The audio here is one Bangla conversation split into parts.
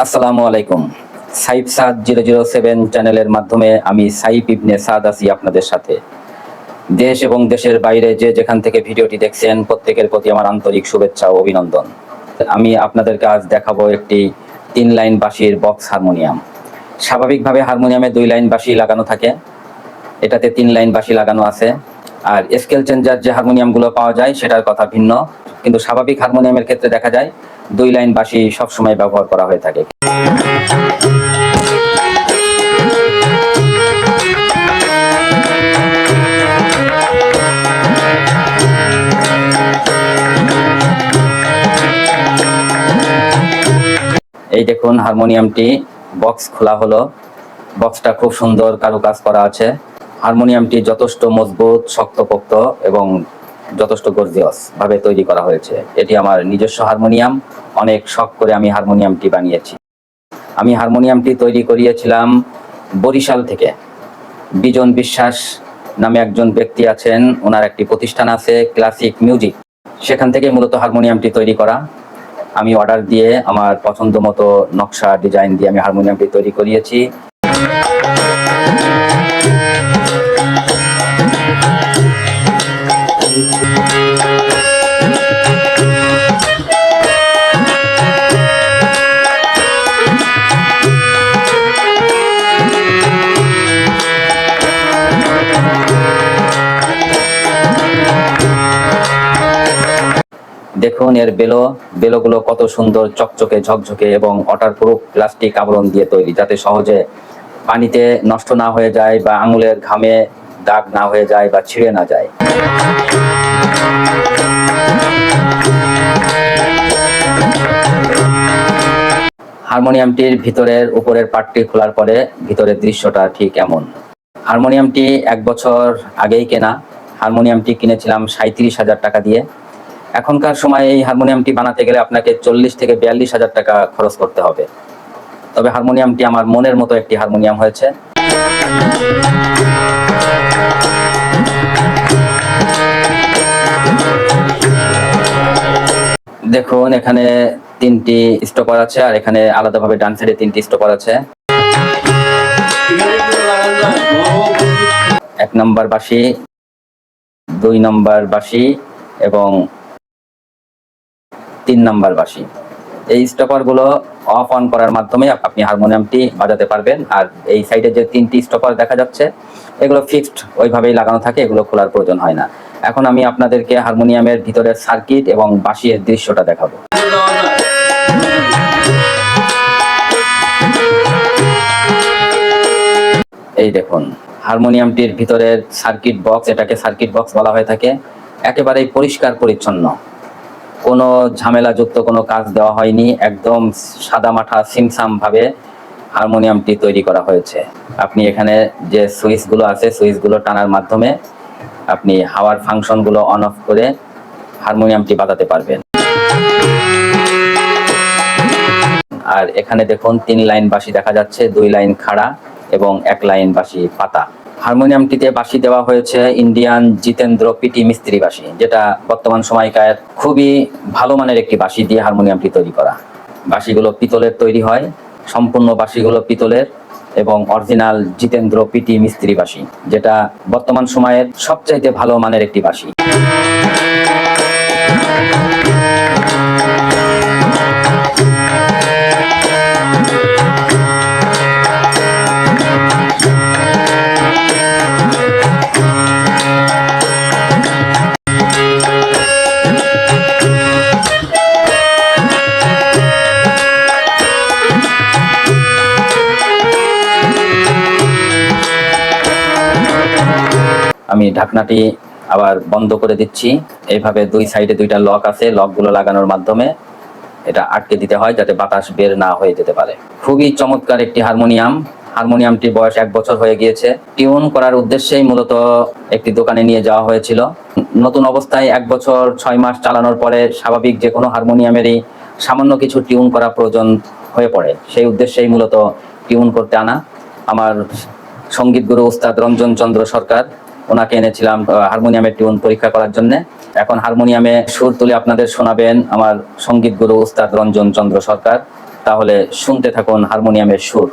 আসসালামু আলাইকুম। সাইফ সাদ 007 চ্যানেলের মাধ্যমে আমি সাইফ ইবনে সাদ আছি আপনাদের সাথে। দেশ এবং দেশের বাইরে যে যেখান থেকে ভিডিওটি দেখছেন প্রত্যেকের প্রতি আমার আন্তরিক শুভেচ্ছা ও অভিনন্দন। আমি আপনাদেরকে আজ দেখাবো একটি 3 লাইন বাঁশির বক্স হারমোনিয়াম। স্বাভাবিকভাবে হারমোনিয়ামে 2 লাইন বাঁশি লাগানো থাকে, এটাতে 3 লাইন বাঁশি লাগানো আছে। আর স্কেল চেঞ্জার যে হারমোনিয়ামগুলো পাওয়া যায় সেটার কথা ভিন্ন, কিন্তু স্বাভাবিক হারমোনিয়ামের ক্ষেত্রে দেখা যায় 2 লাইন বাঁশি সবসময় ব্যবহার করা হয়ে থাকে। এই দেখুন হারমোনিয়ামটি বক্স খোলা হলো। বক্সটা খুব সুন্দর কারুকাজ করা আছে। হারমোনিয়ামটি যথেষ্ট মজবুত, শক্তপোক্ত এবং যথেষ্ট গর্জিয়াস ভাবে তৈরি করা হয়েছে। এটি আমার নিজস্ব হারমোনিয়াম। অনেক শখ করে আমি হারমোনিয়ামটি বানিয়েছি। আমি হারমোনিয়ামটি তৈরি করিয়েছিলাম বরিশাল থেকে। বিজন বিশ্বাস নামে একজন ব্যক্তি আছেন, ওনার একটি প্রতিষ্ঠান আছে ক্লাসিক মিউজিক, সেখান থেকে মূলত হারমোনিয়ামটি তৈরি করা। আমি অর্ডার দিয়ে আমার পছন্দ মতো নকশা ডিজাইন দিয়ে আমি হারমোনিয়ামটি তৈরি করিয়েছি। দেখুন এর বেলোগুলো কত সুন্দর, চকচকে ঝকঝকে এবং ওয়াটারপ্রুফ প্লাস্টিক আবরণ দিয়ে তৈরি, যাতে সহজে পানিতে নষ্ট না হয়ে যায় বা আঙুলের ঘামে দাগ না হয়ে যায় বা ছিঁড়ে না যায়। হারমোনিয়ামটির ভিতরের উপরের পার্টটি খোলার পরে ভিতরের দৃশ্যটা ঠিক এমন। হারমোনিয়ামটি 1 বছর আগেই কেনা। হারমোনিয়ামটি কিনেছিলাম 37,000 টাকা দিয়ে। এখনকার সময়ে এই হারমোনিয়ামটি বানাতে গেলে আপনাকে 40 থেকে 42,000 টাকা খরচ করতে হবে। তবে হারমোনিয়ামটি আমার মনের মতো একটি হারমোনিয়াম হয়েছে। দেখুন এখানে 3টি স্টপার আছে, আর এখানে আলাদাভাবে ডান সাইডে 3টি স্টপার আছে। 1 নম্বর বাঁশি, 2 নম্বর বাঁশি এবং 3 নম্বর বাঁশি। এই স্টপারগুলো অফ অন করার মাধ্যমে আপনি হারমোনিয়ামটি বাজাতে পারবেন। আর এই সাইডে যে 3টি স্টপার দেখা যাচ্ছে এগুলো ফিক্সড ওইভাবেই লাগানো থাকে, এগুলো খোলার প্রয়োজন হয় না। এখন আমি আপনাদেরকে হারমোনিয়ামের ভিতরের সার্কিট এবং বাঁশির দৃশ্যটা দেখাবো। এই দেখুন হারমোনিয়ামটির ভিতরের সার্কিট বক্স, এটাকে সার্কিট বক্স বলা হয়ে থাকে। একেবারেই পরিষ্কার পরিচ্ছন্ন, কোনো ঝামেলাযুক্ত কোনো কাজ দেওয়া হয়নি। একদম সাদামাঠা সিমসাম ভাবে হারমোনিয়ামটি তৈরি করা হয়েছে। আপনি এখানে যে সুইচগুলো আছে সুইচগুলো টানার মাধ্যমে আপনি হাওয়ার ফাংশনগুলো অন অফ করে হারমোনিয়ামটি বাজাতে পারবেন। আর এখানে দেখুন 3 লাইন বাঁশি দেখা যাচ্ছে, 2 লাইন খাড়া এবং 1 লাইন বাঁশি পাতা। হারমোনিয়ামটিতে বাঁশি দেওয়া হয়েছে ইন্ডিয়ান জিতেন্দ্র পিটি মিস্ত্রি বাঁশি, যেটা বর্তমান সময়কার খুবই ভালো মানের একটি বাঁশি দিয়ে হারমোনিয়ামটি তৈরি করা। বাঁশিগুলো পিতলের তৈরি হয়, সম্পূর্ণ বাঁশিগুলো পিতলের এবং অরিজিনাল জিতেন্দ্র পিটি মিস্ত্রি বাঁশি, যেটা বর্তমান সময়ের সবচাইতে ভালো মানের একটি বাঁশি। আমি ঢাকনাটি আবার বন্ধ করে দিচ্ছি। এইভাবে 2 সাইডে 2টা লক আছে, লকগুলো লাগানোর মাধ্যমে এটা আটকে দিতে হয় যাতে বাতাস বের না হয়ে যেতে পারে। খুবই চমৎকার একটি হারমোনিয়াম। হারমোনিয়ামটির বয়স 1 বছর হয়ে গিয়েছে। টিউন করার উদ্দেশ্যেই মূলত একটি দোকানে নিয়ে যাওয়া হয়েছিল। নতুন অবস্থায় 1 বছর 6 মাস চালানোর পরে স্বাভাবিক যে কোনো হারমোনিয়ামেরই সামান্য কিছু টিউন করা প্রয়োজন হয়ে পড়ে, সেই উদ্দেশ্যেই মূলত টিউন করতে আনা। আমার সঙ্গীত গুরু উস্তাদ রঞ্জন চন্দ্র সরকার, ওনাকে এনেছিলাম হারমোনিয়ামের টিউন পরীক্ষা করার জন্য। এখন হারমোনিয়ামে সুর তুলে আপনাদের শোনাবেন আমার সঙ্গীত গুরু উস্তাদ রঞ্জন চন্দ্র সরকার। তাহলে শুনতে থাকুন হারমোনিয়ামের সুর।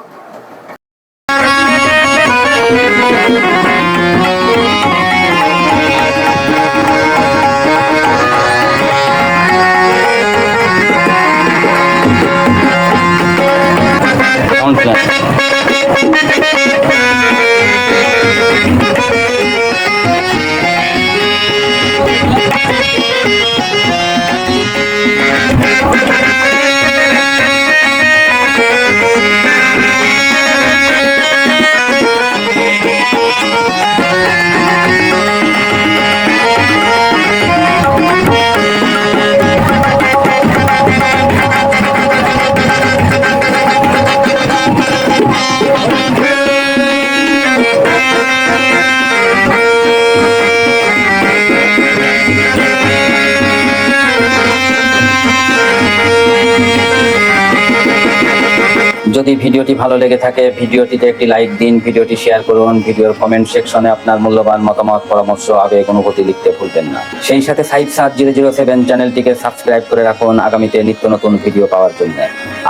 যদি ভিডিওটি ভালো লেগে থাকে ভিডিওটিতে একটি লাইক দিন, ভিডিওটি শেয়ার করুন, ভিডিওর কমেন্ট সেকশনে আপনার মূল্যবান মতামত, পরামর্শ, আবেগ, অনুভূতি লিখতে ভুলবেন না। সেই সাথে 57007 চ্যানেলটিকে সাবস্ক্রাইব করে রাখুন আগামীতে নিত্য নতুন ভিডিও পাওয়ার জন্য।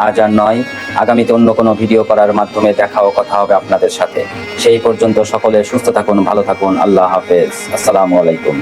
আজ আর নয়, আগামীতে অন্য কোনো ভিডিও করার মাধ্যমে দেখা ও কথা হবে আপনাদের সাথে। সেই পর্যন্ত সকলে সুস্থ থাকুন, ভালো থাকুন। আল্লাহ হাফেজ। আসসালামু আলাইকুম।